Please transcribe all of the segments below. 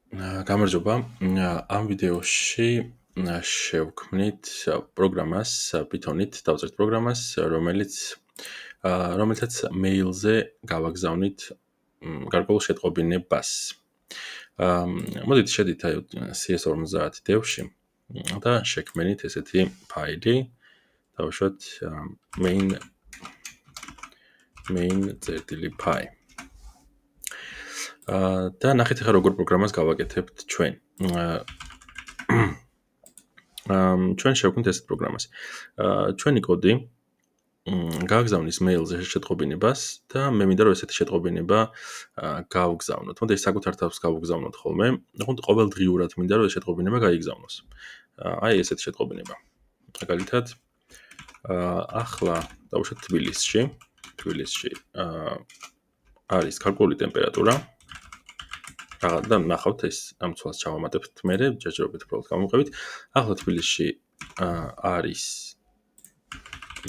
გამარჯობა. ამ ვიდეოში შევქმნით პროგრამას Python-ით, დავწერთ პროგრამას, რომელთაც მეილზე გავაგზავნით გარკვეულ შეტყობინებას. მოდით შედით აი CS50 დევში და შექმნით ესეთი ფაილი, დავუშვათ main.py. და ნახეთ ახლა როგორ პროგრამას გავაკეთებთ ჩვენ. ჩვენ შევქმნით ესეთ პროგრამას. ჩვენი კოდი გააგზავნის მეილზე შეტყობინებას და მე მინდა რომ ესეთი შეტყობინება გავგზავნოთ. მოდი საკუთარ თავს გავგზავნოთ ხოლმე. თუმცა ყოველდღიურად მინდა რომ ეს შეტყობინება გაიგზავნოს. აი ესეთი შეტყობინება. მაგალითად ახლა დავუშვათ თბილისში არის გარკვეული ტემპერატურა. და ნახავთ ეს ამ ცვალს ჩავამატებთ მე ჯერჯერობით უბრალოდ გამოვყევით. ახლა თბილისში არის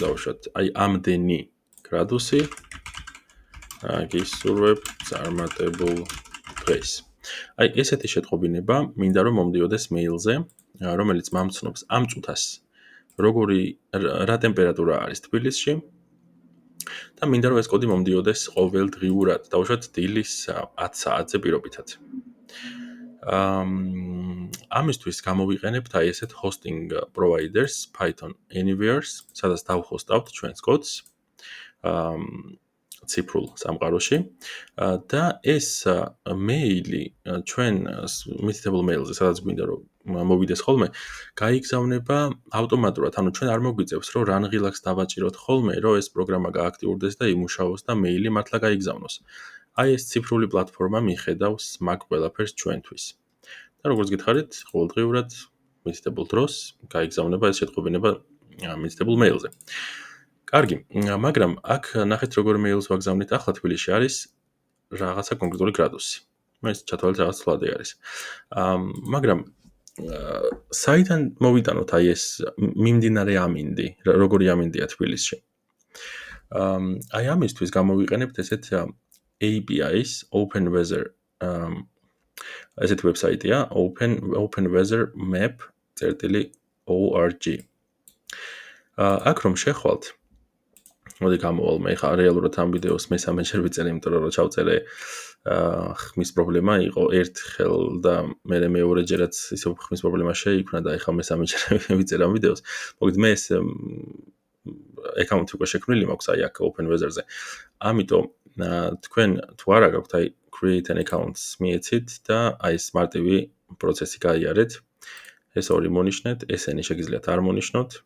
დავუშვათ აი ამდენი გრადუსი. გისურვებ წარმატებულ დღეს. აი ესეთი შეტყობინება მინდა რომ მომდიოდეს მეილზე, რომელიც მამცნობს ამ წუთას რა ტემპერატურა არის თბილისში. და მინდა რომ ეს კოდი მომდიოდეს ყოველდღიურად, დავუშვათ დილის 10 საათზე პირობითად. ამისთვის გამოვიყენებთ აი ესეთ hosting providers, Python Anywhere-ს, სადაც დავხოსტავთ ჩვენს კოდს ციფრულ სამყაროში და ეს მეილი ჩვენ მითითებულ მეილზე, სადაც გვინდა რომ მოვიდეს ხოლმე, გაიგზავნება ავტომატურად. ანუ ჩვენ არ მოგვიწევს რომ რანღილაკს დავაჭიროთ ხოლმე, რომ ეს პროგრამა გააქტიურდეს და იმუშაოს და მეილი მართლა გაიგზავნოს. აი ეს ციფრული პლატფორმა მიხედავს მაგ ყველაფერს ჩვენთვის. და როგორც გითხარით, ყოველდღიურად მითითებულ დროს გაიგზავნება ეს შეტყობინება მითითებულ მეილზე. კარგი, მაგრამ აქ ნახეთ როგორ მეილს ვაგზავნით. ახლა თბილისში არის რაღაცა კონკრეტული გრადუსი. ეს ჩათვალეთ რაღაც ცვლადი არის. მაგრამ საიდან მოვიტანოთ აი ეს მიმდინარე ამინდი, როგორი ამინდია თბილისში. აი ამისთვის გამოვიყენებთ ესეთ API-ს, Open Weather ესეთი ვებსაიტია openweathermap.org. აქ რომ შეხვალთ, მოდი გამოვალ მე ხა რეალურად ამ ვიდეოს მესამე ჯერ ვიწერე, იმიტომ რომ ჩავწერე ხმის პრობლემა იყო ერთხელ და მე მეორე ჯერაც ისევ ხმის პრობლემა შეიქმნა და ეხლა მესამე ჯერ ვიწერე ამ ვიდეოს. მოგეთ მე ეს აკაუნტი უკვე შექმნილი მაქვს აი აქ Open Weather-ზე. ამიტომ თქვენ თუ არა გაქვთ აი create an account მიეცით და აი ეს მარტივი პროცესი გაიარეთ. ეს ორი მონიშნეთ, ესენი შეგიძლიათ არ მონიშნოთ.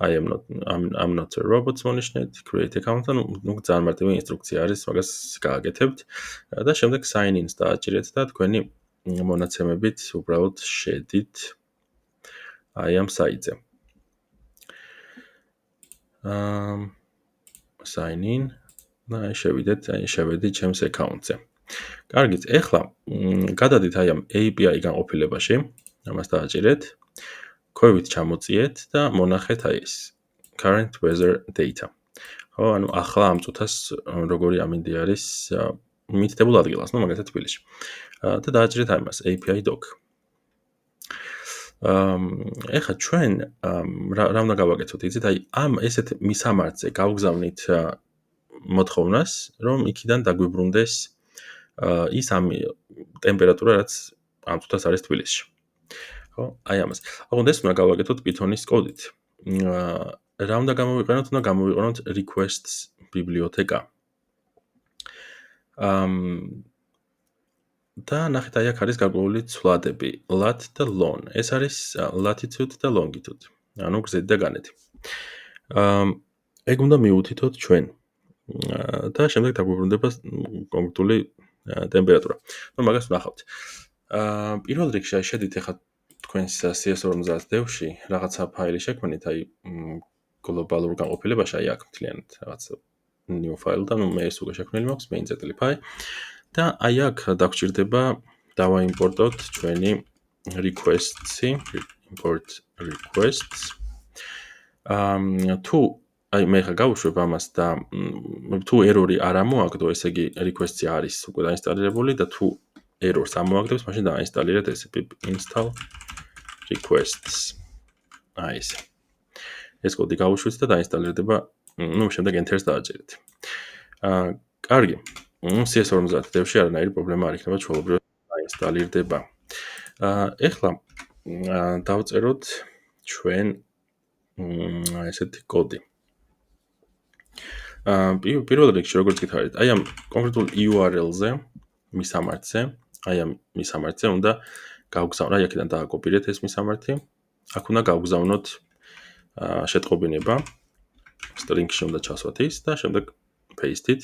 I'm not a robot მონიშნეთ, create account, ну ძალიან მარტივი ინსტრუქცია არის, მაგას გააკეთებთ და შემდეგ sign in-ს დააჭირეთ და თქვენი მონაცემებით უბრალოდ შედით აი ამ საიტზე. sign in და შევედით ჩემს account-ზე. კარგით, ეხლა გადადით აი ამ API განყოფილებაში, ამას დააჭირეთ. ქვევით ჩამოწიეთ და მონახეთ აი ეს current weather data. ხო, ანუ ახლა ამ წუთას როგორი ამინდი არის მითითებულ ადგილას, ну მაგალითად თბილისში. და დააჭირეთ აი მას API doc. ეხლა ჩვენ რა უნდა გავაკეთოთ? იცით, აი ამ ესეთ მისამართზე გავგზავნით მოთხოვნას, რომ იქიდან დაგვიბრუნდეს ის ამ ტემპერატურა, რაც ამ წუთას არის თბილისში. ხო, აი ამას. აღარ ეს უნდა გავაკეთოთ Python-ის კოდით. რა უნდა გამოვიყენოთ? უნდა გამოვიყენოთ requests ბიბლიოთეკა. და ნახეთ აი აქ არის გარკვეული ცვლადები, lat და lon. ეს არის latitude და longitude. ანუ გზეთი და განეთი. ეგ უნდა მიუთითოთ ჩვენ. და შემდეგ დაგვიბრუნდება კონკრეტული ტემპერატურა. ნუ მაგას ვნახავთ. პირველ რიგში აი შედით ახლა თქვენს CS50 დევში რაღაცა ფაილი შექმნით, აი გლობალურ განყოფილებაში, აი აქ მთლიანად რაღაცა new file და ნუ მე ეს უკვე შექმნილი მაქვს main.py და აი აქ დაგჭირდება დავაიმპორტოთ ჩვენი requests-ი, import requests. თუ აი მე ხა გავუშვებ ამას და თუ error-ი არ ამოაგდო, ესე იგი request-ი არის უკვე დაინსტალირებული და თუ errors ამოაგდებს, მაშინ დაინსტალირეთ ეს pip install requests. აი ეს. ეს კოდი გავუშვით და დაინსტალირდება, შემდეგ enter-ს დააჭერეთ. კარგი. CS50 devში არანაირი პრობლემა არ იქნება, ჩვეულებრივად დაინსტალირდება. ეხლა დავწეროთ ჩვენ ესეთი კოდი. პირველ რიგში როგორც გითხარით, აი ამ კონკრეტულ URL-ზე, მისამართზე, უნდა გავგზავნოთ, აი აქედან დააკოპირეთ ეს მისამართი. აქ უნდა გავგზავნოთ შეტყობინება, string-ში უნდა ჩასვათ ის და შემდეგ paste-ით.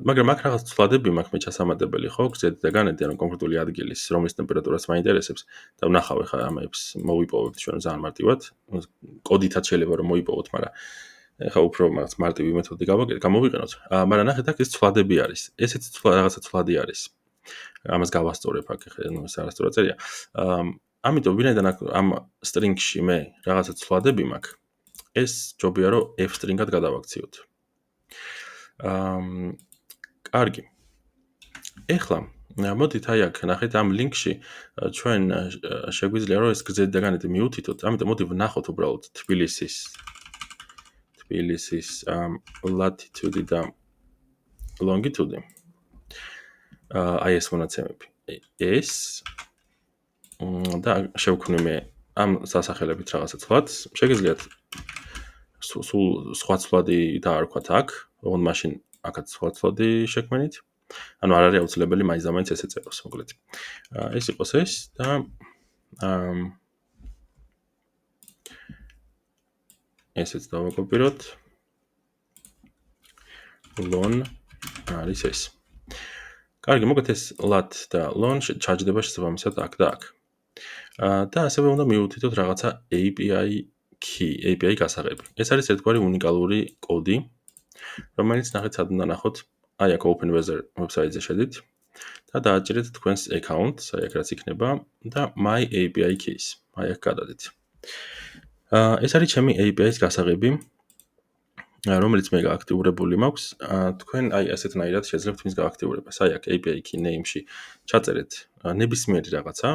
მაგრამ აქ რაღაც ცვლადები მაქვს მე ჩასამატებელი, ხო, გზეთი და განედი, ანუ კონკრეტული ადგილის, რომლის ტემპერატურაც მაინტერესებს და ვნახავ ხა ამებს მოვიპოვებთ ჩვენ ძალიან მარტივად. კოდითაც შეიძლება რომ მოიპოვოთ, მაგრამ ეხა უფრო მაგაც მარტივი მეთოდი გამოვიყენოთ. მაგრამ ნახეთ აქ ეს ცვლადები არის. ესეც რაღაცა ცვლადი არის. ამას გავასწორებ აქ ეხა ეს არასწორად წერია. ამიტომ ვინაიდან აქ ამ string-ში მე რაღაცა ცვლადები მაქვს, ეს ჯობია რომ f string-ად გადავაქციოთ. კარგი. ეხლა მოდით აი აქ ნახეთ ამ link-ში ჩვენ შეგვიძლია რომ ეს გზეთი და განედი მიუთითოთ. ამიტომ მოდი ვნახოთ უბრალოდ თბილისის latitude და longitude. აი ეს მონაცემები. ეს და შევქმნი მე ამ სასახელებით რაღაცა ცვლადს. შეგიძლიათ სულ სხვა ცვლადი დაარქვათ აქ, ოღონდ მაშინ აქაც სხვა ცვლადი შექმნით. ანუ არ არის აუცილებელი მაინც ესე წეროს, მოკლედ. ეს იყოს ეს და ესეც დავაკოპიროთ. lon არის ეს. კარგი, მოგეთ ეს lat და lon ჩაჯდება შესაბამისად აქ და აქ. და ასევე უნდა მიუთითოთ რაღაცა API key, API გასაღები. ეს არის ერთგვარი უნიკალური კოდი, რომელიც ნახეთ სად უნდა ნახოთ. აი აქ OpenWeather website-ზე შედით და დააჭერეთ თქვენს account-ს, აი აქ რაც იქნება და my API keys. აი აქ გადადეთ. ეს არის ჩემი API-ის გასაღები, რომელიც მე გააქტიურებული მაქვს. თქვენ აი ასეთნაირად შეძლებთ მის გააქტიურებას. აი აქ API key name-ში ჩაწერეთ ნებისმიერი რაღაცა,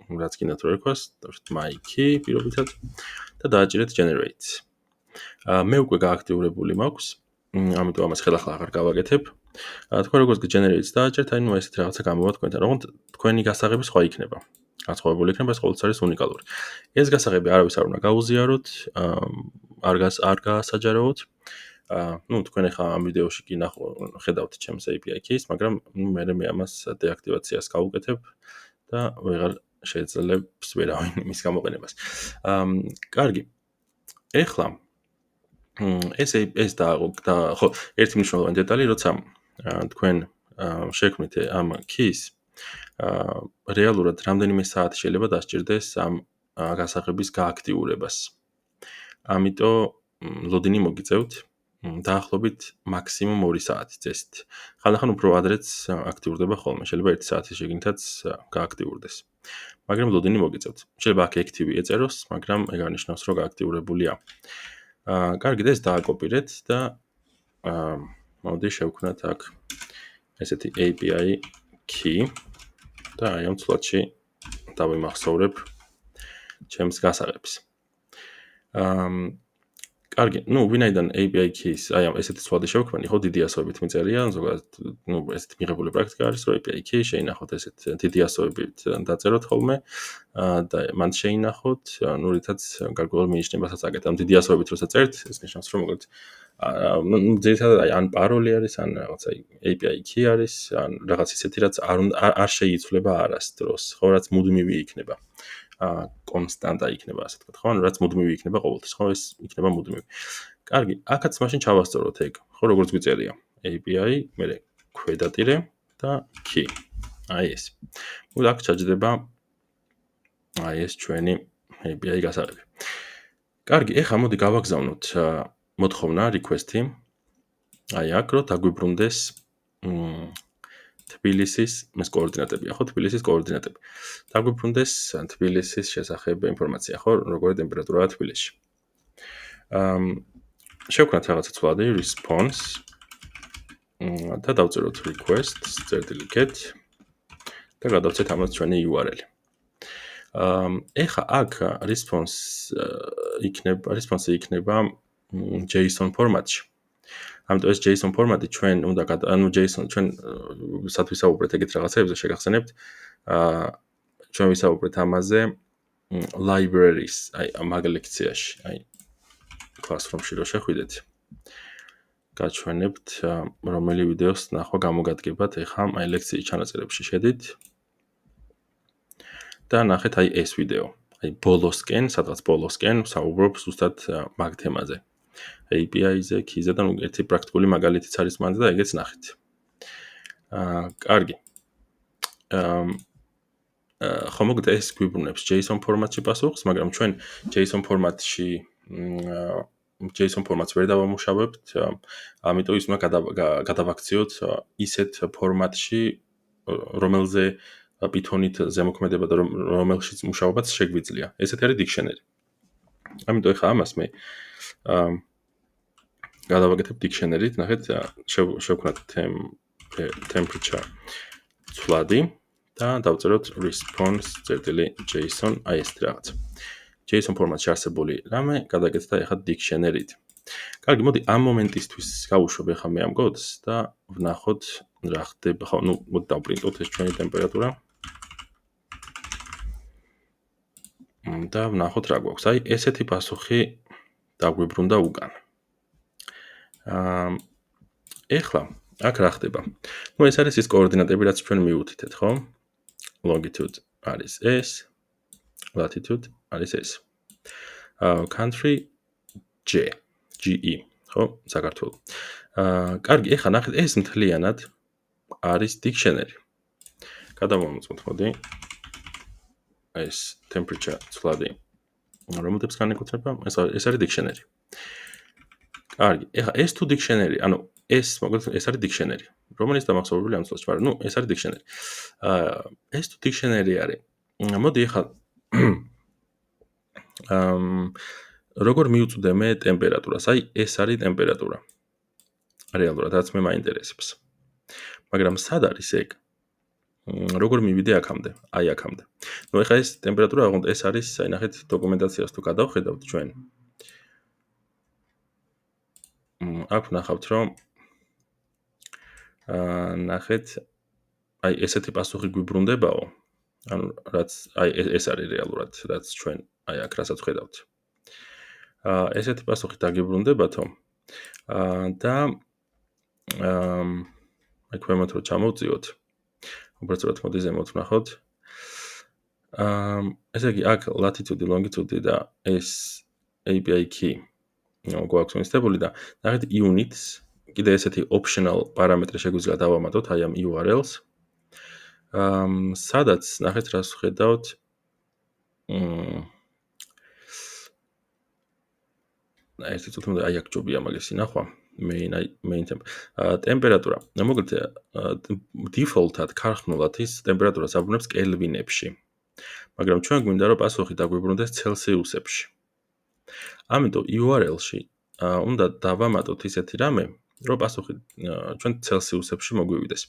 რაც გინდათ რომ ერქვას, დავშეთ my key პირობითად და დააჭერეთ generate. მე უკვე გააქტიურებული მაქვს, ამიტომ ამას ხელახლა აღარ გავაკეთებ. თქვენ როგორც generate-ს დააჭერთ, აი ნუ ესეთ რაღაცა გამოვა თქვენთან, როგორც თქვენი გასაღები სხვა იქნება. განსხვავებული იქნება, ეს ყოველთვის არის უნიკალური. ეს გასაღები არავის არ უნდა გაუზიაროთ, არ გაასაჯაროოთ. თქვენ ახლა ამ ვიდეოში კი ხედავთ ჩემს API keys, მაგრამ მე ამას დეაქტივაციას გავუკეთებ და ვეღარ შეძლებს ვერავინ მის გამოყენებას. კარგი. ეხლა ეს და ხო, ერთი მნიშვნელოვანი დეტალი, როცა თქვენ შექმნით ამ keys, რეალურად რამდენიმე საათი შეიძლება დასჭირდეს ამ გასაღების გააქტიურებას. ამიტომ ლოდინი მოგიწევთ დაახლოებით მაქსიმუმ 2 საათი წესით. ხანდახან უფრო ადრეც აქტიურდება ხოლმე, შეიძლება 1 საათის შეგინთაც გააქტიურდეს. მაგრამ ლოდინი მოგიწევთ. შეიძლება აქ active ეწეროს, მაგრამ ეგ არნიშნავს, რომ გააქტიურებულია. კარგი, და ეს დააკოპირეთ და მოდი შევქმნათ აქ ესეთი API key და აი ამ ცვლადში დავიმახსოვრებ ჩემს გასაღებს. კარგი, ვინაიდან API keys, აი ამ ესეთი ცვლადი შევქმნი, ხო, დიდი ასოებით მიწერია, ზოგადად, ესეთი მიღებული პრაქტიკა არის, რომ API key შეინახოთ ესეთ დიდი ასოებით დაწეროთ ხოლმე და მან შეინახოთ, რითაც გარკვეულ მინიშნებასაც აკეთებთ. ამ დიდი ასოებით როცა წერთ, ეს ნიშნავს, რომ მოკლედ ძირითადად ან paroli არის, ან რაღაცა API key არის, ან რაღაც ისეთი, რაც არ შეიცვლება არასდროს, ხო, რაც მუდმივი იქნება. კონსტანტა იქნება, ასე თქვა, ხო, რაც მუდმივი იქნება ყოველთვის, ხო, ეს იქნება მუდმივი. კარგი, აქაც მაშინ ჩავასწოროთ ეგ, ხო, როგორც გვიწერია. API, მერე ქვედატირე და key. აი ეს. აქ ჩაჯდება აი ეს ჩვენი API გასაღები. კარგი, ეხლა მოდი გავაგზავნოთ მოთხოვნა request-ი. აი აქ რო დაგვიბრუნდეს თბილისის ეს კოორდინატებია, ხო, თბილისის კოორდინატები. დაგვიბრუნდეს თბილისის შესახებ ინფორმაცია, ხო, როგორი ტემპერატურაა თბილისში. შევქმნათ რაღაცა ცვლადი response და დავწეროთ request, get და გადავცეთ ამას ჩვენი URL-ი. ეხა აქ response იქნება JSON ფორმატში. ამიტომ ეს JSON ფორმატი ჩვენ უნდა JSON ჩვენ სათვისაუბრეთ ეგეთ რაღაცებზე შეგახსენებთ. ჩვენ ვისაუბრეთ ამაზე libraries, აი მაგ ლექციაში, აი classroom-ში რო შეხვიდეთ. გაჩვენებთ რომელი ვიდეოს ნახვა გამოგადგებათ ეხა აი ლექციის ჩანაწერებში შედით და ნახეთ აი ეს ვიდეო. აი ბოლოსკენ, სადღაც ბოლოსკენ საუბრობ ზუსტად მაგ თემაზე. API-ზე, key-ზე და ერთი პრაქტიკული მაგალითიც არის მანდ და ეგეც ნახეთ. კარგი. ხო მოგეთ ეს გვიბრუნებს JSON ფორმატში პასუხს, მაგრამ ჩვენ JSON ფორმატში JSON ფორმატს ვერ დავამუშავებთ, ამიტომ ის უნდა გადავაქციოთ ისეთ ფორმატში, რომელზე Python-ით ზემოქმედება და რომელშიც მუშაობაც შეგვიძლია. ესეთი არის dictionary. ამიტომ ეხლა ამას მე გადავაკეთებ dictionary-ით, ნახეთ, შევქნათ temperature ცვლადი და დავწეროთ response.json აი ეს რაღაც. JSON ფორმატში არსებული რამე გადაგეცდა ეხლა dictionary-ით. კარგი, მოდი ამ მომენტისთვის გავუშვებ ეხლა მე ამ კოდს და ვნახოთ რა ხდება. ხო, მოდი დავპრინტოთ ეს ჩვენი ტემპერატურა. და ვნახოთ რა გვაქვს. აი ესეთი პასუხი დაგვიბრუნდა უკან. ეხლა აქ რა ხდება? ეს არის ის კოორდინატები, რაც ჩვენ მივუთითეთ, ხო? Longitude არის ეს, latitude არის ეს. Country GE, ხო? საქართველო. კარგი, ეხლა ნახეთ, ეს მთლიანად არის dictionary. გადავამოწმოთ, მოდი. ეს temperature ცვლადი. რომოდებს განეკუთვნება? ეს არის dictionary. კარგი, ეხლა ეს თუ dictionary, ანუ ეს მოკლედ ეს არის dictionary. რომელიც დამახსოვრებული ამ წელს, მაგრამ ეს არის dictionary. ეს თუ dictionary არის. მოდი ეხლა როგორ მივუწვდე მე ტემპერატურას? აი ეს არის ტემპერატურა. რეალურად რაც მე მაინტერესებს. მაგრამ სად არის ეგ? როგორ მივიდე აქამდე? აი აქამდე. ეხლა ეს ტემპერატურა აღონდა ეს არის, აი ნახეთ დოკუმენტაციას თუ გადავხედავთ ჩვენ. აქ ვნახავთ რომ ნახეთ აი ესეთი პასუხი გვიბრუნდებაო. ანუ რაც აი ეს არის რეალურად, რაც ჩვენ აი აქ რასაც ხედავთ. ესეთი პასუხი დაგიბრუნდებათო. და აი ქვემოთ რო ჩამოვწიოთ. უბრალოდ მოდი ზემოთ ვნახოთ. ესე იგი აქ latitude, longitude და ეს API key გვაქვს მისდებული და ნახეთ units კიდე ესეთი optional პარამეტრი შეგვიძლია დავამატოთ აი ამ URL-ს. სადაც ნახეთ რას ვხედავთ. ერთი წუთი უნდა აი აქ ჯობია მაგისი ნახვა. main ტემპერატურა. მოკლედ default-ად ქარხნულად ის ტემპერატურას აბრუნებს კელვინებში. მაგრამ ჩვენ გვინდა რომ პასუხი დაგვიბრუნდეს ცელსიუსებში. ამიტომ URL-ში უნდა დავამატოთ ისეთი რამე, რომ პასუხი ჩვენ ცელსიუსებში მოგვივიდეს.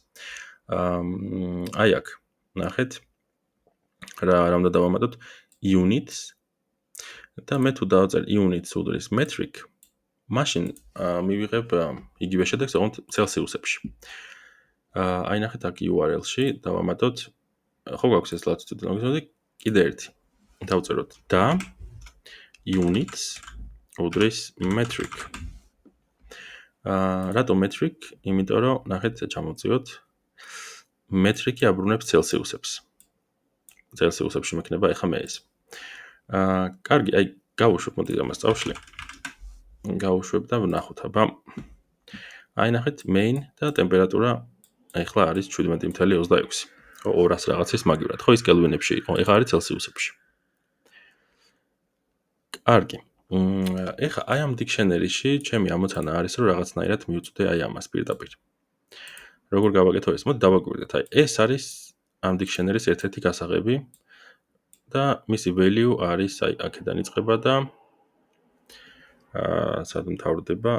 აი აქ ნახეთ რა უნდა დავამატოთ units და მე თუ დავწერ units უდრის metric მაშინ მივიღებ იგივე შედეგს ოღონდ ცელსიუსებში. აი ნახეთ აქ URL-ში დავამატოთ ხო გვაქვს ეს latitude longitude კიდე ერთი. დავწეროთ და units უდრის metric. რატო metric? იმიტომ რომ ნახეთ ჩამოვწიოთ metric-ი აბრუნებს ცელსიუსებს. ცელსიუსებში მექნება ეხა მე ეს. კარგი, აი გავუშვებ მოდი ამას წავშლი. გავუშვებ და ვნახოთ აბა. აი ნახეთ main და ტემპერატურა ეხლა არის 17.26. ხო 200 რაღაცის მაგივრად. ხო ის კელვინებში იყო, ეხლა არის ცელსიუსებში. კარგი. ეხლა აი ამ dictionary-ში ჩემი ამოცანა არის რომ რაღაცნაირად მივუწვდე აი ამას პირდაპირ. როგორ გავაკეთო ეს? მოდი დავაკვირდეთ. აი ეს არის ამ dictionary-ის ერთ-ერთი გასაღები და მისი value არის აი აქედან იწყება და სად მთავრდება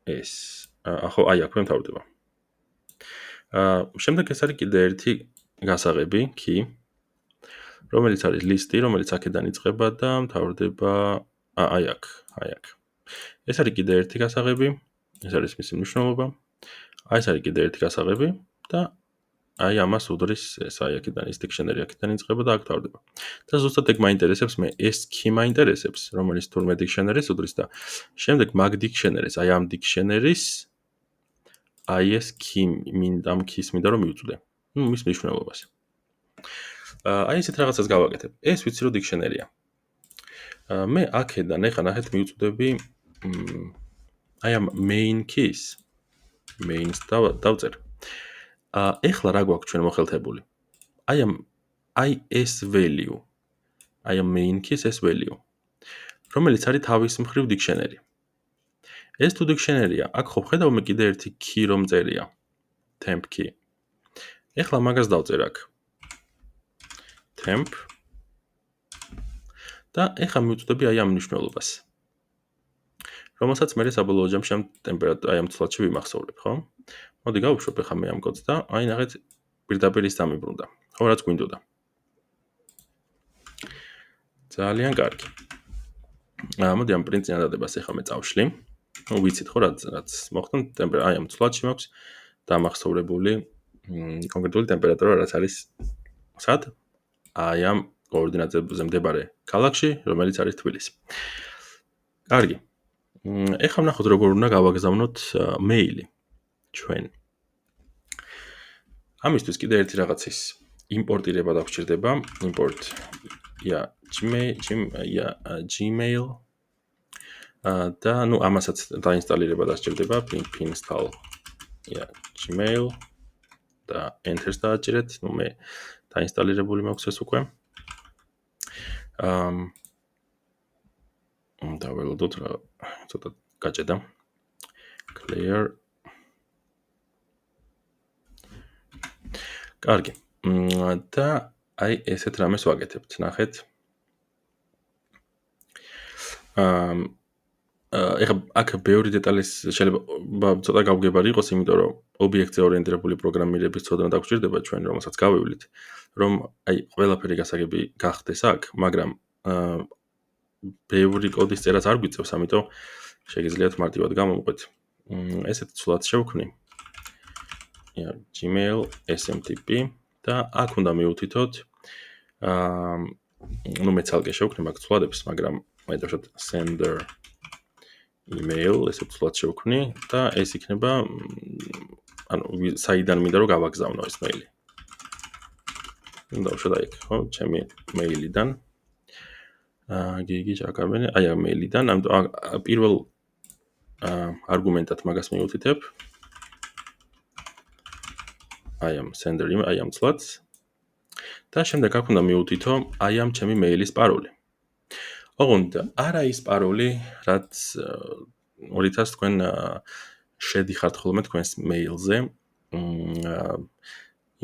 ეს. ხო, აი აქ მთავრდება. შემდეგ ეს არის კიდე ერთი გასაღები key, რომელიც არის ლისტი, რომელიც აქედან იწყება და მთავრდება აი აქ. ეს არის კიდე ერთი გასაღები, ეს არის მისი მნიშვნელობა. აი ეს არის კიდე ერთი გასაღები და აი ამას უდრის ეს აი აქედან ის dictionary აქედან იწყება და აქ თავდება. და ზუსტად ეგ მაინტერესებს მე, ეს key მაინტერესებს, რომელიც თურმე dictionary-ს უდრის და შემდეგ mag dictionary-ს, აი ამ dictionary-ს აი ეს key ამ key-ს მინდა რომ მივწვდე. მის მნიშვნელობას. აი ესეთ რაღაცას გავაკეთებ. ეს ვიცი რომ dictionary-ია. მე აქედან ეხლა ნახეთ მივწვდები აი ამ main keys. main-ს დავწერ. ეხლა რა გვაქვს ჩვენ მოხელთებული? აი ეს value. აი ამ main keys ეს value. რომელიც არის თავის მხრივ dictionary. ეს თუ dictionary-ია, აქ ხო ხედავ მე კიდე ერთი key რომ წერია. temp key. ეხლა მაგას დავწერ აქ. temp და ეხლა მივწვდები აი ამ მნიშვნელობას. რომელსაც მე საბოლოო ჯამში ამ ტემპერატურა აი ამ ცვლადში ვიმახსოვრებ, ხო? მოდი გავუშვებ ეხლა მე ამ კოდს და აი ნახეთ პირდაპირ ის დამიბრუნდა. ხო, რაც გვინდოდა. ძალიან კარგი. მოდი ამ პრინტ წინადადებას ეხლა მე წავშლი. ნუ ვიცით ხო რაც მოხდა ტემპერატურა აი ამ ცვლადში მაქვს დამახსოვრებული კონკრეტული ტემპერატურა რაც არის სად? აი ამ კოორდინატებზე მდებარე ქალაქში, რომელიც არის თბილისი. კარგი. ეხლა ვნახოთ როგორ უნდა გავაგზავნოთ მეილი ჩვენ. ამისთვის კიდე ერთი რაღაცის იმპორტირება დაგვჭირდება, import Gmail და ნუ ამასაც დაინსტალირება დასჭირდება pip install Gmail და enter-ს დააჭირეთ, ნუ მე დაინსტალირებული მაქვს ეს უკვე. დაველოდოთ რა ცოტა გაჭედა. clear. კარგი. და აი ესეთ რამეს ვაკეთებთ, ნახეთ. ეხლა აქ ბევრი დეტალის შეიძლება ცოტა გავგებარი იყოს, იმიტომ რომ ობიექტზე ორიენტირებული პროგრამირების ცოდნა დაგვჭირდება ჩვენ, რომელსაც გავივლით, რომ აი ყველაფერი გასაგები გახდეს აქ, მაგრამ ბევრი კოდის წერაც არ გვიწევს, ამიტომ შეგიძლიათ მარტივად გამოვყვეთ. ესეთ ცვლად შევქმნი. Gmail SMTP და აქ უნდა მივუთითოთ ნუ მე ცალკე შევქმნი მაგ ცვლადებს, მაგრამ მაინტერესებთ sender email ესეთ ცვლად შევქმნი და ეს იქნება ანუ საიდან მინდა რომ გავაგზავნო ეს მეილი. დავუშვათ აი ხო, ჩემი მეილიდან. გიგი ჯაკაბენი, აი ამ მეილიდან, ამიტომ პირველ არგუმენტად მაგას მივუთითებ. აი ამ sender email, აი ამ ცვლადს. და შემდეგ აქ უნდა მივუთითო აი ამ ჩემი მეილის პაროლი. ოღონდ არა ის პაროლი, რაც რითაც თქვენ შედიხართ ხოლმე თქვენს მეილზე.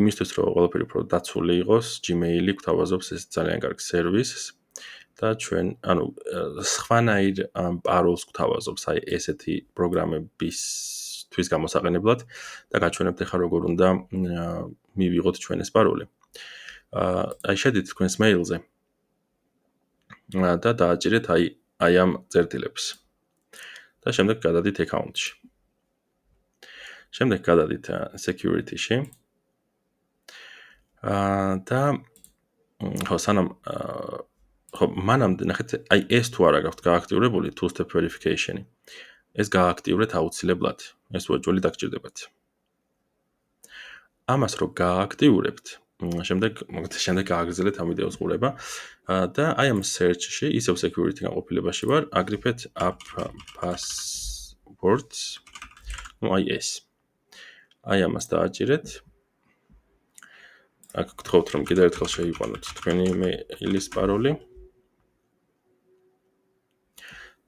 იმისთვის რომ ყველაფერი უფრო დაცული იყოს, Gmail-ი გვთავაზობს ეს ძალიან კარგი სერვისს და ჩვენ, ანუ სხვანაირ პაროლს გვთავაზობს აი ესეთი პროგრამებისთვის გამოსაყენებლად და გაჩვენებთ ახლა როგორ უნდა მივიღოთ ჩვენ ეს პაროლი. აი შედით თქვენს მეილზე და დააჭირეთ აი ამ წერტილებს. და შემდეგ გადადით account-ში. შემდეგ გადადით security-ში. და ხო სანამ ხო მანამდე ნახეთ აი ეს თუ არა გაქვთ გააქტიურებული two-step verification-ი. ეს გააქტიურეთ აუცილებლად. ეს უეჭველი დაგჭირდებათ. ამას რო გააქტიურებთ, შემდეგ გააგრძელეთ ამ ვიდეოს ყურება და აი ამ search-ში ისევ security განყოფილებაში ვარ, აგრიფეთ app passwords. ნუ აი ეს. აი ამას დააჭირეთ. აქ გთხოვთ რომ კიდევ ერთხელ შეიყვანოთ თქვენი მეილის პაროლი.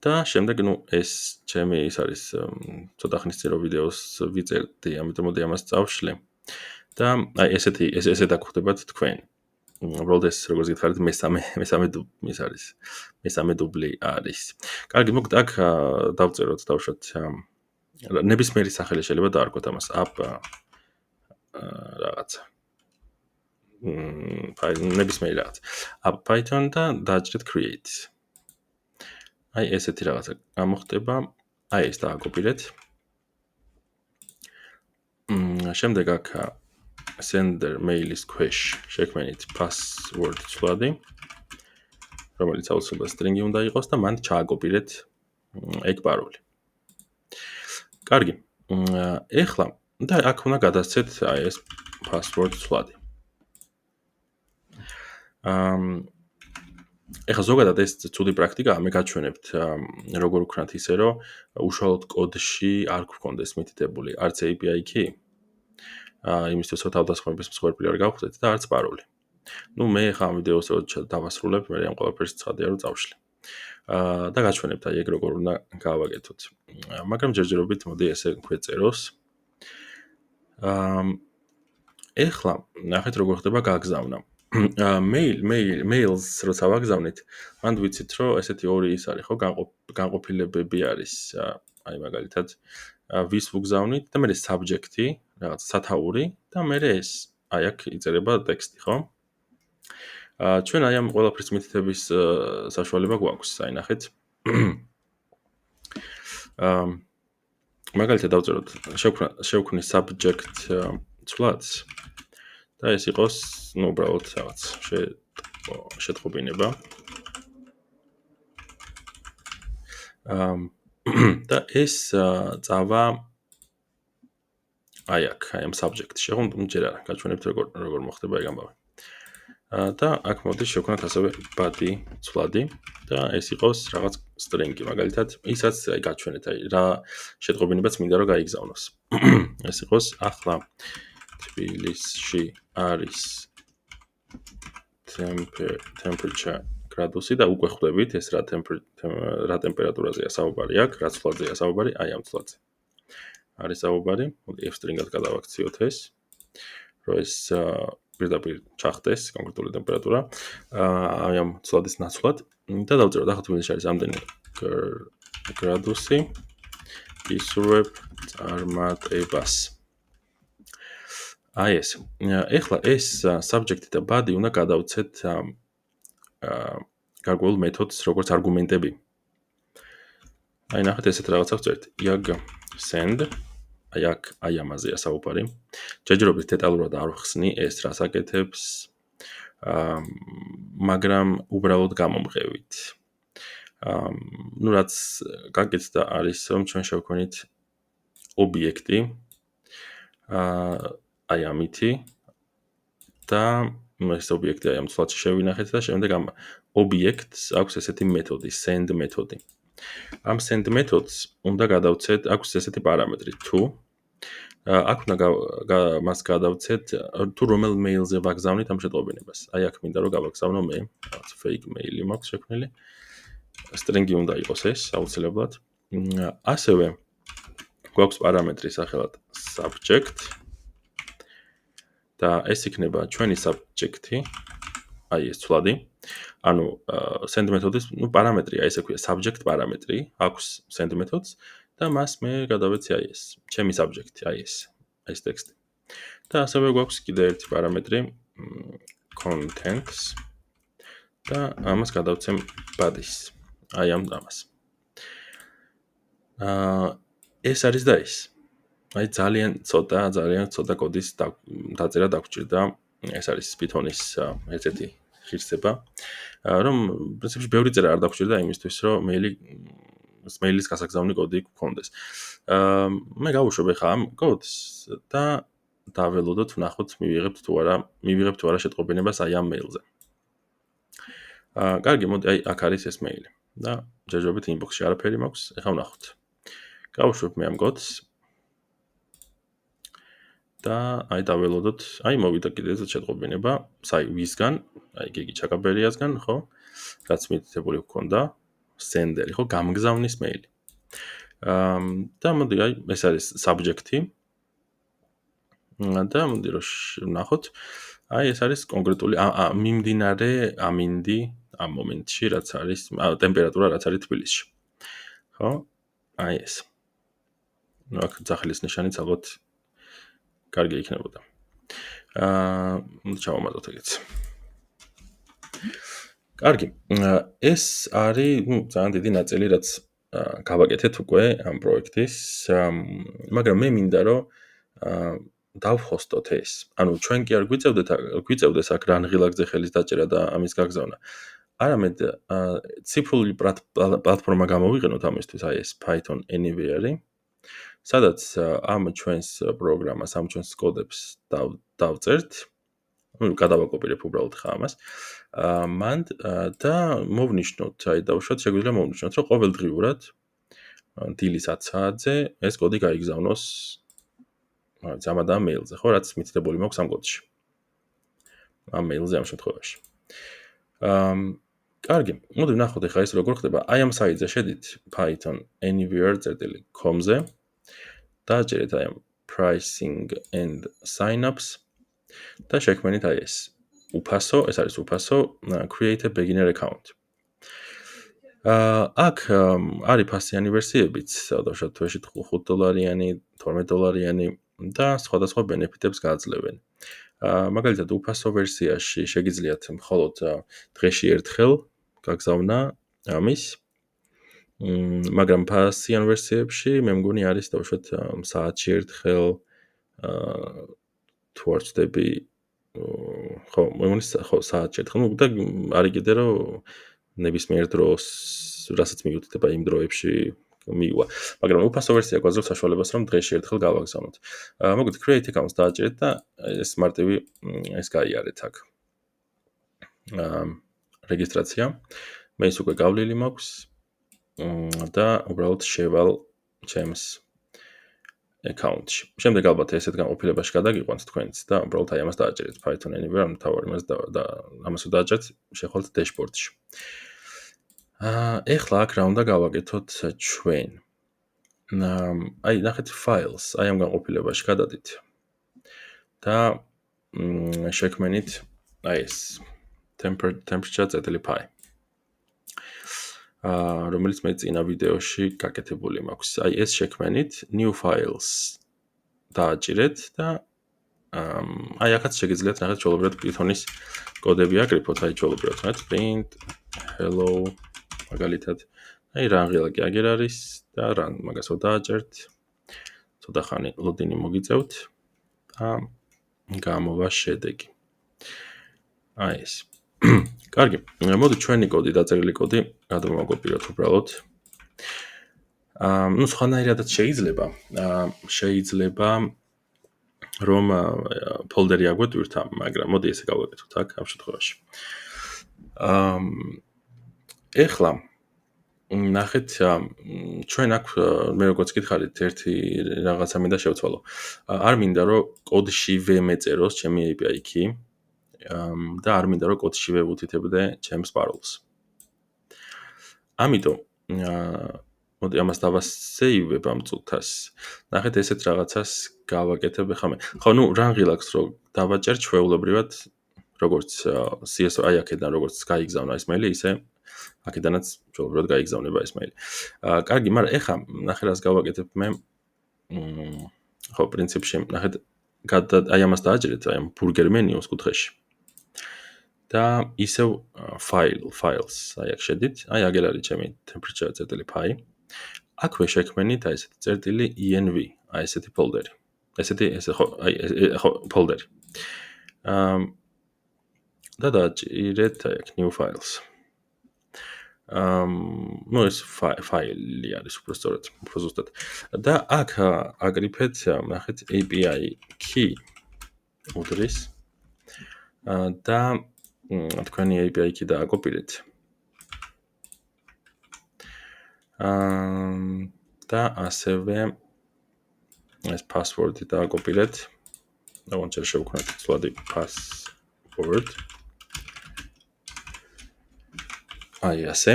და შემდეგ ნუ ეს ჩემი ის არის ცოტა ხნის წინ რო ვიდეოს ვიწერდი, ამიტომ მოდი ამას წავშლი. და აი ესეთ აქ ხდებათ თქვენ. უბრალოდ ეს როგორც გითხარით მესამე დუბლი არის. კარგი, მოკლედ აქ დავწეროთ დავუშვათ ნებისმიერი სახელი შეიძლება დაარქვათ ამას app რაღაცა. ნებისმიერი რაღაც. Python და დააჭრეთ create. აი ესეთი რაღაცა გამოხდება. აი ეს დააკოპირეთ. შემდეგ აქ sender mail-ის ქვეშ შექმნით password ცვლადი, რომელიც აუცილებლად string-ი უნდა იყოს და მან ჩააკოპირეთ ეგ პაროლი. კარგი. ეხლა და აქ უნდა გადასცეთ აი ეს password ცვლადი. ეხლა ზოგადად ეს ცუდი პრაქტიკაა, მე გაჩვენებთ როგორ ვქნათ ისე, რომ უშუალოდ კოდში არ გქონდეს მითითებული არც API key, იმისთვის რომ თავდასხმების მსხვერპლი არ გავხდეთ და არც პაროლი. მე ხა ამ ვიდეოს რო დავასრულებ, მე ამ ყველაფერს ცხადია რომ წავშლი. და გაჩვენებთ აი ეგ როგორ უნდა გავაკეთოთ. მაგრამ ჯერჯერობით მოდი ესე გვეწეროს. ეხლა ნახეთ როგორ ხდება გაგზავნა. mails როცა ვაგზავნით, მანდ ვიცით რომ ესეთი ორი ის არის, ხო, განყოფილებები არის, აი მაგალითად, ვის ვგზავნით და მე subject-ი, რაღაც სათაური და მე ეს, აი აქ იწერება ტექსტი, ხო? ჩვენ აი ამ ყველაფრის მითითების საშუალება გვაქვს, აი ნახეთ. მაგალითად დავწეროთ, შევქმნი subject ცვლადს და ეს იყოს, უბრალოდ რაღაც შეტყობინება. და ეს წავა აი აქ, აი ამ subject-ში, ხო, ჯერ არა, გაჩვენებთ როგორ მოხდება ეგ ამბავი. და აქ მოდი შევქმნათ ასევე body ცვლადი და ეს იყოს რაღაც string-ი, მაგალითად, ისაც აი გაჩვენეთ, აი რა შეტყობინებაც მინდა რომ გაიგზავნოს. ეს იყოს ახლა თბილისში არის temperature გრადუსი და უკვე ხვდებით ეს რა ტემპერატურაზეა საუბარი აქ, რა ცვლადზეა საუბარი, აი ამ ცვლადზე. არის საუბარი, მოდი f-string-ად გადავაქციოთ ეს, რომ ეს პირდაპირ ჩახდეს კონკრეტული ტემპერატურა, აი ამ ცვლადის ნაცვლად და დავწეროთ ახლა თბილისში არის ამდენი გრადუსი, ისურვებ წარმატებას. აი ეს. ეხლა ეს subject და body უნდა გადავცეთ გარკვეულ მეთოდს, როგორც არგუმენტები. აი ნახეთ ესეთ რაღაცას ვწერთ. iag send აი აქ აი ამაზეა საუბარი. ჯერჯერობით დეტალურად არ ვხსნი ეს რას აკეთებს, მაგრამ უბრალოდ გამომღებით. რაც გაკეთდა არის, რომ ჩვენ შევქმნით ობიექტი, აი ამითი და ეს ობიექტი აი ამ ცვლადში შევინახეთ და შემდეგ ამ ობიექტს აქვს ესეთი მეთოდი, send მეთოდი. ამ send მეთოდს უნდა გადავცეთ, აქვს ესეთი პარამეტრი to. აქ უნდა მას გადავცეთ თუ რომელ mail-ზე ვაგზავნით ამ შეტყობინებას. აი აქ მინდა რომ გავაგზავნო მე, რაღაც fake mail-ი მაქვს შექმნილი. string-ი უნდა იყოს ეს აუცილებლად. ასევე გვაქვს პარამეტრი სახელად subject და ეს იქნება ჩვენი subject-ი, აი ეს ცვლადი. ანუ send მეთოდის, პარამეტრია, ესე ქვია subject პარამეტრი, აქვს send მეთოდს და მას მე გადავეცი აი ეს, ჩემი subject-ი, აი ეს ტექსტი. და ასევე გვაქვს კიდე ერთი პარამეტრი contents და ამას გადავცემ body-ს. აი ამას. ეს არის და ეს. აი ძალიან ცოტა კოდის დაწერა დაგვჭირდა. ეს არის Python-ის ერთ-ერთი ღირსება, რომ პრინციპში ბევრი წერა არ დაგვჭირდა იმისთვის, რომ mail-ის გასაგზავნი კოდი გქონდეს. მე გავუშვებ ახლა ამ კოდს და დაველოდოთ, ვნახოთ, მივიღებთ თუ არა შეტყობინებას აი ამ mail-ზე. კარგი, მოდი აი აქ არის ეს mail-ი და ჯერჯერობით inbox-ში არაფერი მაქვს, ახლა ვნახოთ. გავუშვებ მე ამ კოდს და აი დაველოდოთ, აი მოვიდა კიდე ეს შეტყობინება, ვისგან, აი გიგი ჩაკაბერიასგან, ხო? რაც მითითებული გქონდა, sender-ი, ხო, გამგზავნის მეილი. და მოდი აი ეს არის subject-ი. და მოდი რომ ვნახოთ, აი ეს არის კონკრეტული მიმდინარე ამინდი ამ მომენტში, რაც არის ტემპერატურა, რაც არის თბილისში. ხო? აი ეს. აქ ძახილის ნიშანიც ალბათ კარგი იქნებოდა. ჩავამატოთ ეგეც. კარგი. ეს არის, ძალიან დიდი ნაწილი, რაც გავაკეთეთ უკვე ამ პროექტის, მაგრამ მე მინდა რომ დავხოსტოთ ეს. ანუ ჩვენ კი არ გვიწევდეს აქ რანგილაკზე ხელის დაჭერა და ამის გაგზავნა. არამედ ციფრული პლატფორმა გამოვიყენოთ ამისთვის, აი ეს Python Anywhere-ი, სადაც ამ ჩვენს პროგრამას, ამ ჩვენს კოდებს დავწერთ, გადავაკოპირებ უბრალოდ ხა ამას. მან და მოვნიშნოთ, აი დავუშვათ, შეგვიძლია მოვნიშნოთ, რომ ყოველდღიურად დილის 10 საათზე ეს კოდი გაიგზავნოს ამად ამ მეილზე, ხო, რაც მითითებული მაქვს ამ კოდში. ამ მეილზე ამ შემთხვევაში. კარგი, მოდი ვნახოთ ახლა ეს როგორ ხდება. აი ამ საიტზე შედით Python Anywhere.com-ზე. დააჭერეთ აი ამ pricing and sign-ups და შექმნით აი ეს. ეს არის უფასო create a beginner account. აქ არის ფასიანი ვერსიებიც, დავუშვათ თვეში $5, $12 და სხვადასხვა ბენეფიტებს გააძლევენ. მაგალითად, უფასო ვერსიაში შეგიძლიათ მხოლოდ დღეში ერთხელ გაგზავნა ამის, მაგრამ ფასიან ვერსიებში მე მგონი არის დავუშვათ საათში ერთხელ თუ არ ვცდები ხო, მე მგონი საათში ერთხელ და არის კიდე რომ ნებისმიერ დროს რასაც მიუთითება იმ დროებში მივა. მაგრამ უფასო ვერსია გვაძლევს საშუალებას რომ დღეში ერთხელ გავაგზავნოთ. მოგეთ create accounts დააჭერეთ და ეს მარტივი ეს გაიარეთ აქ. რეგისტრაცია. მე ის უკვე გავლილი მაქვს და უბრალოდ შევალ ჩემს account-ში. შემდეგ ალბათ ესეთ განყოფილებაში გადაგიყვანთ თქვენც და უბრალოდ აი ამას დააჭერეთ Python Anywhere, ანუ თავი იმას და ამას დააჭერეთ შეხვალთ dashboard-ში. ეხლა აქ რა უნდა გავაკეთოთ ჩვენ? აი ნახეთ files, აი ამ განყოფილებაში გადადით. და შექმნით აი ეს temperature.py. რომელიც მე წინა ვიდეოში გაკეთებული მაქვს. აი ეს შექმნით new files დააჭირეთ და აი ახაც შეგიძლიათ ნახეთ ჩვეულებრივად Python-ის კოდები აკრიფოთ, აი ჩვეულებრივად ნახეთ print hello მაგალითად. აი რანგილაკი აგერ არის და მაგას დააჭერთ. ცოტა ხანი ლოდინი მოგიწევთ და გამოვა შედეგი. აი ეს. კარგი, მოდი ჩვენი კოდი, დაწერილი კოდი გადავაკოპიროთ უბრალოდ. ну სხვანაირადაც შეიძლება. შეიძლება რომ ფოლდერი აგვეტვირთ, მაგრამ მოდი ესე გავაკეთოთ აქ ამ შემთხვევაში. ეხლა ნახეთ ჩვენ აქ მე როგორც გითხარით ერთი რაღაცა მინდა შევცვალო. არ მინდა რომ კოდშივე მეწეროს ჩემი API key და არ მინდა რომ კოდშივე ვუთითებდე ჩემს parole-ს. ამიტომ მოდი ამას დავასეივებ ამ წუთას. ნახეთ ესეთ რაღაცას გავაკეთებ ახლა მე. ხო, ну რანგილაკს რო დავაჭერ ჩვეულებრივად როგორც CS აი აქედან როგორც გაიგზავნა ეს მეილი, ისე აქედანაც ჩვეულებრივად გაიგზავნება ეს მეილი. კარგი, მაგრამ ეხლა ნახე რას გავაკეთებ მე. ხო, პრინციპში ნახეთ აი ამას დააჭერეთ აი ამ burger menu-ს კუთხეში. და ისევ files აი აქ შედით. აი აგერ არის ჩემი temperature.py. აქვე შექმნით აი ესეთი წერტილი env, აი ესეთი ფოლდერი. ესეთი ხო, აი ხო ფოლდერი. და დააჭირეთ აი აქ new files. ну ეს ფაილი არის უბრალოდ ზუსტად. და აქ აკრიფეთ, ნახეთ API key უდრის და თქვენი API key დააკოპირეთ. და ასევე ეს password-ი დააკოპირეთ. დავანჭერ შევქმნათ ცვლადი password. აი ასე.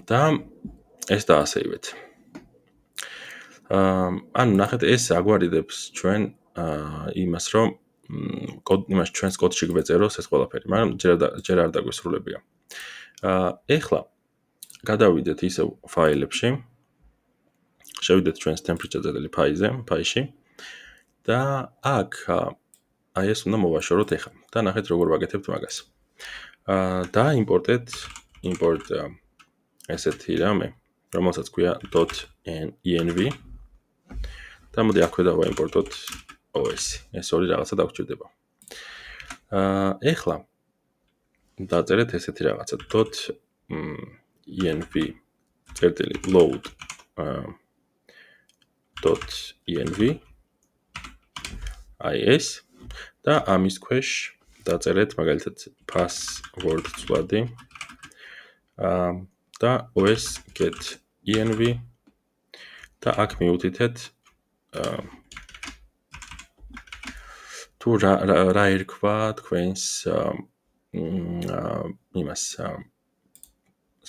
და ეს დაასეივეთ. ანუ ნახეთ ეს აგვარიდებს ჩვენ იმას რომ იმას ჩვენს კოდში გვეწეროს ეს ყველაფერი, მაგრამ ჯერ არ დაგვესრულებია. ეხლა გადავიდეთ ისევ ფაილებში შევიდეთ ჩვენს temperature-ზე ფაილში და აქ აი ეს უნდა მოვაშოროთ ახლა და ნახეთ როგორ ვაკეთებთ მაგას. დაიმპორტეთ import ესეთი რამე, რომელსაც ქვია .env და მოდი აქვე დავაიმპორტოთ OS. ეს ორი რაღაცა დაგვჭირდება. ახლა დაწერეთ ესეთი რაღაცა .env load .env is და ამის ქვეშ დაწერეთ მაგალითად password წვადი და os get env და აქ მიუთითეთ თუ რა ერქვა თქვენს იმას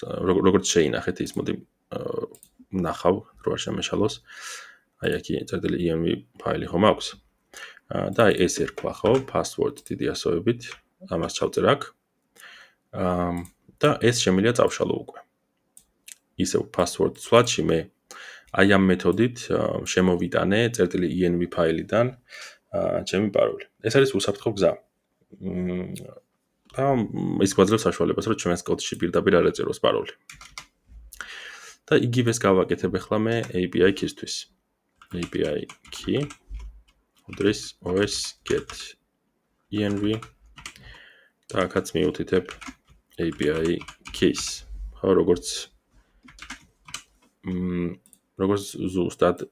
როგორც შეინახეთ ის მოდი ნახავ რო არ შემეშალოს აი აქ env ფაილი ხომ აქვს და ეს ერქვა ხო password დიდი ასოებით ამას ჩავწერ აქ და ეს შემიძლია წავშალო უკვე ისევ password სვაჩი მე აი ამ მეთოდით შემოვიტანე env ფაილიდან ჩემი პაროლი ეს არის უსაფრთხო გზა და ის გვაძლევს საშუალებას რომ ჩვენს კოდში პირდაპირ არ ეწეროს პაროლი და იგივეს გავაკეთებ ახლა მე API keys-თვის API key უდრის os get env და აქაც მიუთითებ API keys ხო როგორც ზუსტად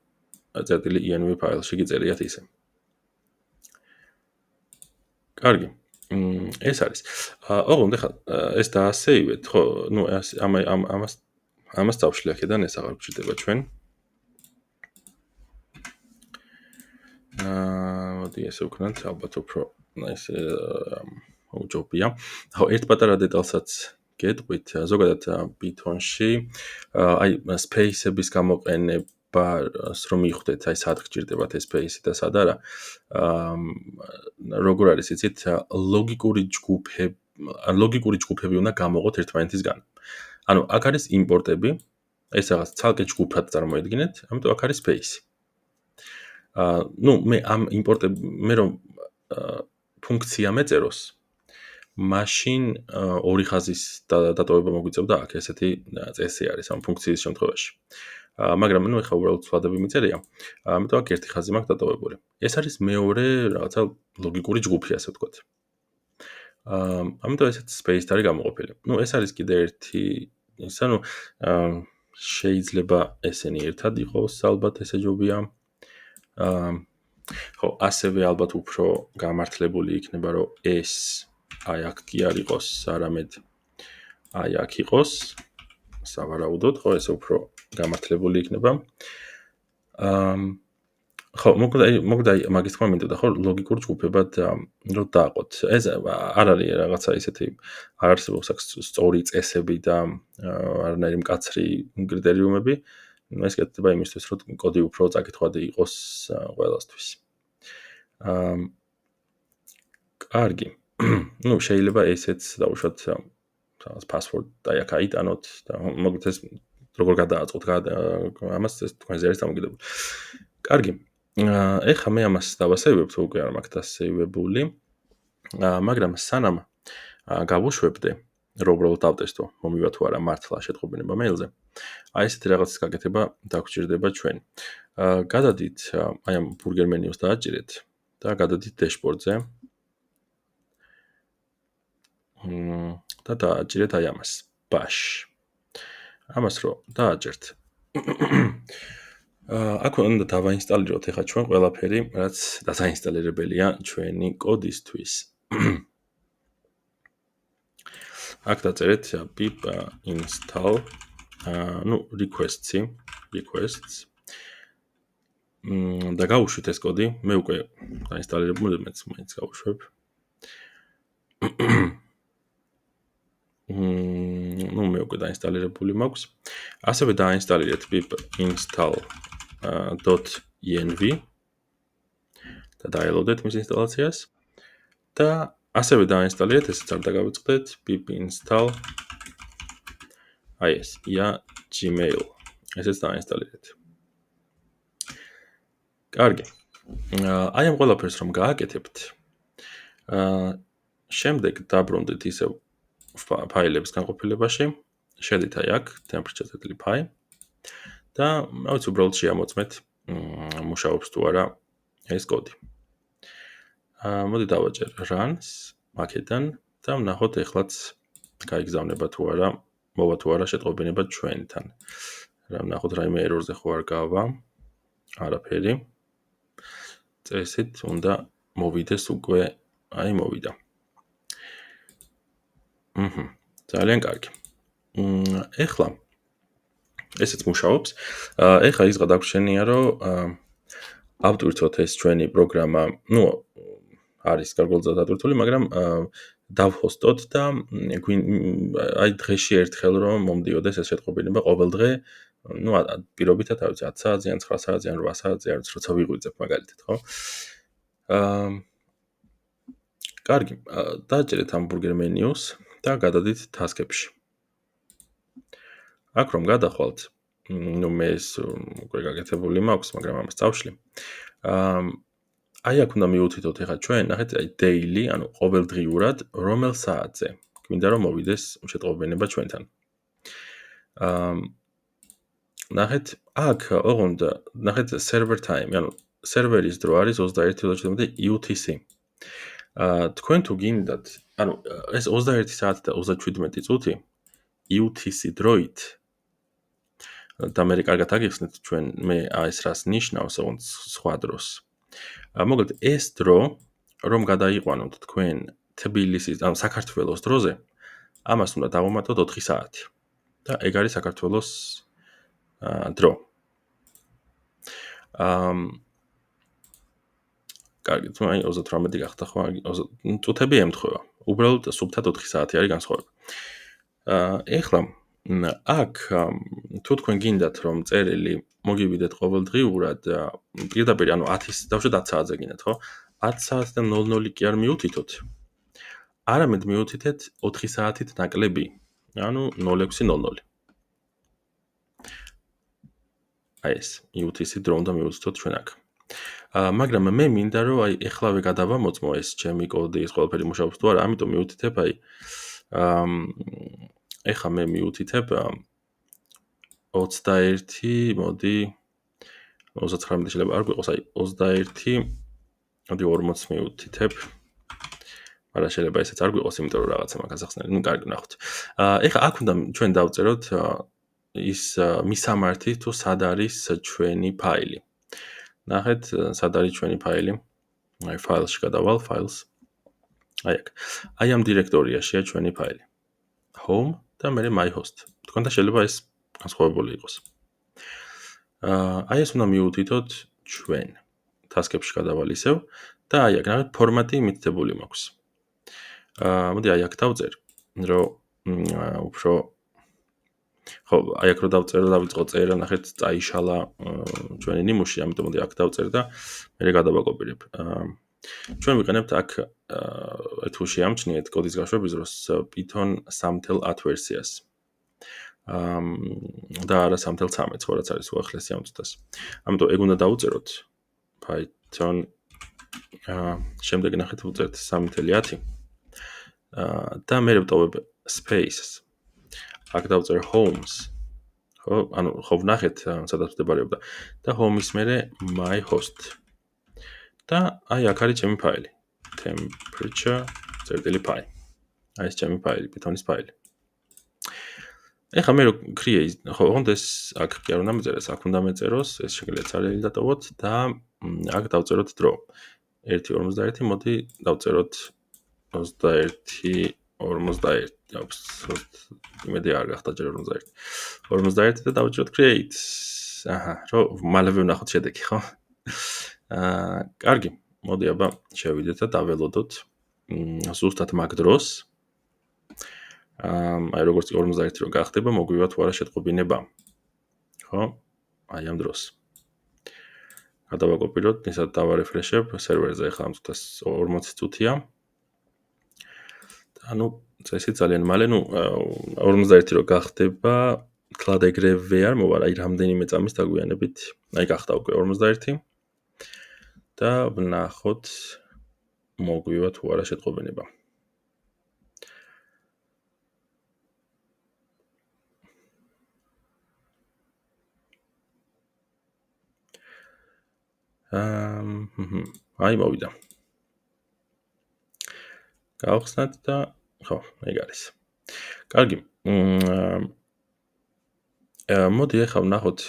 env ფაილში გიწერიათ ისე კარგი ეს არის ოღონდ ახლა ეს დაასეივეთ ხო ნუ ამას წავშლი აქედან ეს აღარ გვჭირდება ჩვენ მოდი ესე ვქნათ ალბათ უფრო ეს უჯობია ხო ერთ პატარა დეტალსაც გეტყვით ზოგადად Python-ში აი space-ების გამოყენებას რომ მიხვდეთ აი სად გჭირდებათ ეს space და სად არა როგორ არის იცით ლოგიკური ჯგუფები უნდა გამოღოთ ერთმანეთისგან ანუ აქ არის იმპორტები ეს რაღაც ცალკე ჯგუფად წარმოედგინეთ ამიტომ აქ არის space ნუ მე ამ მე რომ ფუნქცია მეწეროს მაშინ ორი ხაზის დატოვება მოგვიწევდა აქ ესეთი წესი არის ამ ფუნქციის შემთხვევაში მაგრამ ნუ ეხლა უბრალოდ ცვლადები მიწერია ამიტომ აქ ერთი ხაზი მაქვს დატოვებული ეს არის მეორე რაღაცა ლოგიკური ჯგუფი ასე ვთქვათ ამიტომ ესეთ space-ით არის გამოყოფილი ნუ ეს არის კიდე ერთი ის ანუ შეიძლება ესენი ერთად იყოს ალბათ ესეჯობია ხო ასევე ალბათ უფრო გამართლებული იქნება რომ ეს აი აქ კი არ იყოს არამედ აი აქ იყოს სავარაუდოდ ხო ესე უფრო გამართლებული იქნება ხო მოკლედ აი მაგის თქმა მინდოდა ხო ლოგიკურ ჯგუფებად რომ დააყოთ ეს არ არის რაღაცა ისეთი არ არსებობს აქ სწორი წესები და არანაირი მკაცრი კრიტერიუმები ეს კეთდება იმისთვის რომ კოდი უფრო წაკითხვადი იყოს ყველასთვის კარგი ნუ შეიძლება ესეც დავუშვათ რაღაც password და აქ აიტანოთ და მოგვით ეს როგორ გადააწყოთ ამას ეს თქვენზე არის დამოკიდებული კარგი ეხლა მე ამას დავასეივებ თუ უკვე არ მაქვს დასეივებული მაგრამ სანამ გავუშვებდე რომ უბრალოდ დავტესტო მომივა თუ არა მართლა შეტყობინება მეილზე აი ესეთი რაღაცის გაკეთება დაგვჭირდება ჩვენ გადადით აი ამ burger menu-ს დააჭირეთ და გადადით dashboard-ზე და დააჭირეთ აი ამას bash ამას რო დააჭერთ აქ უნდა დავაინსტალიროთ ახლა ჩვენ ყველაფერი რაც დასაინსტალირებელია ჩვენი კოდისთვის აქ დაწერეთ pip install ნუ requests და გავუშვით ეს კოდი მე უკვე დაინსტალირებული მეც გავუშვებ ნუ მე უკვე დაინსტალირებული მაქვს ასევე დაინსტალირეთ pip install .env და დაელოდეთ მის ინსტალაციას და ასევე დაინსტალირეთ ესეც არ დაგავიწყდეთ pip install აი ეს gmail ესეც დაინსტალირეთ კარგი. აი ამ ყველაფერს რომ გააკეთებთ, შემდეგ დაბრუნდით ისევ ფაილების განყოფილებაში, შედით აი აქ temperature.py და ავიც უბრალოდ შეამოწმეთ მუშაობს თუ არა ეს კოდი. მოდი დავაჭერ runs აქედან და ვნახოთ ეხლაც გაიგზავნება თუ არა, მოვა თუ არა შეტყობინება ჩვენთან. რა ვნახოთ რაიმე error-ზე ხო არ გავა. არაფერი. წესით უნდა მოვიდეს უკვე, აი მოვიდა. ძალიან კარგი. ეხლა ესეც მუშაობს. ეხლა ის გადაგვრჩენია, რომ ავტვირთოთ ეს ჩვენი პროგრამა, არის გარკვეულწილად ავტვირთული, მაგრამ დავჰოსტოთ და აი დღეში ერთხელ რომ მომდიოდეს ეს შეტყობინება ყოველ დღე, პირობითად 10 საათზე, 9 საათზე, 8 საათზე, არც როცა ვიღვიძებ მაგალითად, ხო? კარგი, დააჭერეთ ამ burger menus და გადადით task-ებში. აქ რომ გადახვალთ, მე ეს უკვე გაკეთებული მაქვს, მაგრამ ამას წავშლი. აი აქ უნდა მივუთითოთ ეხლა ჩვენ, ნახეთ, აი daily, ანუ ყოველდღიურად რომელ საათზე გვინდა რომ მოვიდეს შეტყობინება ჩვენთან. ნახეთ, აქ ოღონდ ნახეთ server time, ანუ სერვერის დრო არის 21:17 UTC. თქვენ თუ გინდათ, ანუ ეს 21 საათი და 37 წუთი UTC დროით და მე კარგად აგიხსნით ჩვენ მე ეს რას ნიშნავს ოღონდ სხვა დროს. მოგეთ ეს დრო რომ გადაიყვანოთ თქვენ თბილისის, ანუ საქართველოს დროზე, ამას უნდა დავუმატოთ 4 საათი. და ეგ არის საქართველოს დრო. კარგი, თუმცა 38 გახდა ხო? წუთები ემთხვევა. უბრალოდ სუფთად 4 საათი არის განსხვავება. ეხლა აქ თუ თქვენ გინდათ რომ წერილი მოგივიდეთ ყოველდღიურად, პირდაპირ ანუ 10 დავშოთ 10 საათზე გინდათ, ხო? 10 საათიდან 00 კი არ მიუთითოთ. არამედ მიუთითეთ 4 საათით ნაკლები, ანუ 06:00. აი ეს UTC დრო უნდა მიუთითოთ ჩვენ აქ. მაგრამ მე მინდა რომ აი ეხლავე გადავამოწმო ეს ჩემი კოდი, ეს ყველაფერი მუშაობს თუ არა, ამიტომ მიუთითებ აი ეხლა მე მიუთითებ 21, მოდი 39 შეიძლება არ გვიყოს, აი 21, მოდი 40 მიუთითებ. მაგრამ შეიძლება ესეც არ გვიყოს, იმიტომ რომ რაღაცა მაგას ახსნელი. კარგი, ნახოთ. ეხლა აქ უნდა ჩვენ დავწეროთ ის მისამართი თუ სად არის ჩვენი ფაილი. ნახეთ, სად არის ჩვენი ფაილი. აი ფაილში გადავალ, files. აი აქ. აი ამ დირექტორიაშია ჩვენი ფაილი. home და მე my host. თქვენთან შეიძლება ეს განსხვავებული იყოს. აი ეს უნდა მიუთითოთ ჩვენ. task-ებში გადავალ ისევ და აი აქ ნახეთ ფორმატი მითითებული მაქვს. მოდი აი აქ დავწერ, რომ უფრო ხო, აი აქ რო დავწერო, დავიწყო წერა, ნახეთ, წაიშალა ჩვენი ნიმუში, ამიტომ მოდი აქ დავწერ და მე გადავაკოპირებ. ჩვენ ვიყენებთ აქ ეთუში ამჩნიეთ კოდის გაშვების დროს Python 3.10 ვერსიას. და არა 3.13, ხო რაც არის უახლესი ამ წუთას. ამიტომ ეგ უნდა დავუწეროთ Python შემდეგ ნახეთ ვუწერთ 3.10 და მე ვტოვებ spaces. აქ დავწერ homes. ხო, ანუ ხო ვნახეთ სადაც მდებარეობდა და home-ის მერე my host. და აი აქ არის ჩემი ფაილი. temperature.py. აი ეს ჩემი ფაილი, Python-ის ფაილი. ეხლა მე რო create, ხო, ოღონდ ეს აქ კი არ უნდა მეწეროს, აქ უნდა მეწეროს, ეს შეგიძლიათ სარელი დატოვოთ და აქ დავწეროთ დრო. 1:41, მოდი დავწეროთ 21:41. იმედი არ გახდა ჯერ 41. 41 და დავჭეროთ create. რომ მალევე ვნახოთ შედეგი, ხო? კარგი, მოდი აბა შევიდეთ და დაველოდოთ ზუსტად მაგ დროს. აი როგორც 41 რო გახდება, მოგვივა თუ არა შეტყობინება. ხო? აი ამ დროს. გადავაკოპიროთ, ისე დავარეფრეშებ სერვერზე, ახლა ამ წუთას 40 წუთია. ანუ წესი ძალიან მალე, 41 რო გახდება, თლად ეგრევე არ მოვა, აი რამდენიმე წამის დაგვიანებით, აი გახდა უკვე 41. და ვნახოთ მოგვივა თუ არა შეტყობინება. აი მოვიდა. გავხსნათ და ხო, ეგ არის. კარგი. მოდი ახლა ვნახოთ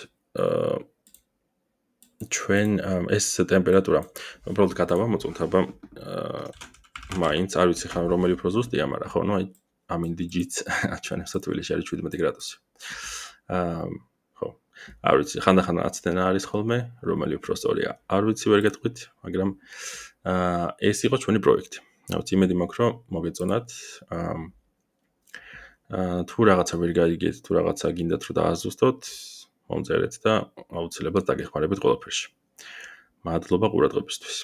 ჩვენ ეს ტემპერატურა უბრალოდ გადავამოწმოთ, აბა მაინც არ ვიცი ხან რომელი უფრო ზუსტია, მაგრამ ხო, აი ამინ digits ჩვენს თბილისში არის 17 გრადუსი. ხო. არ ვიცი, ხანდახან აცდენა არის ხოლმე, რომელი უფრო სწორია. არ ვიცი, ვერ გეტყვით, მაგრამ ეს იყო ჩვენი პროექტი. აუცი იმედი მაქვს, რომ მოგეწონათ. თუ რაღაცა ვერ გაიგეთ, თუ რაღაცა გინდათ რომ დააზუსტოთ, მომწერეთ და აუცილებლად დაგეხმარებით ყველაფერში. მადლობა ყურადღებისთვის.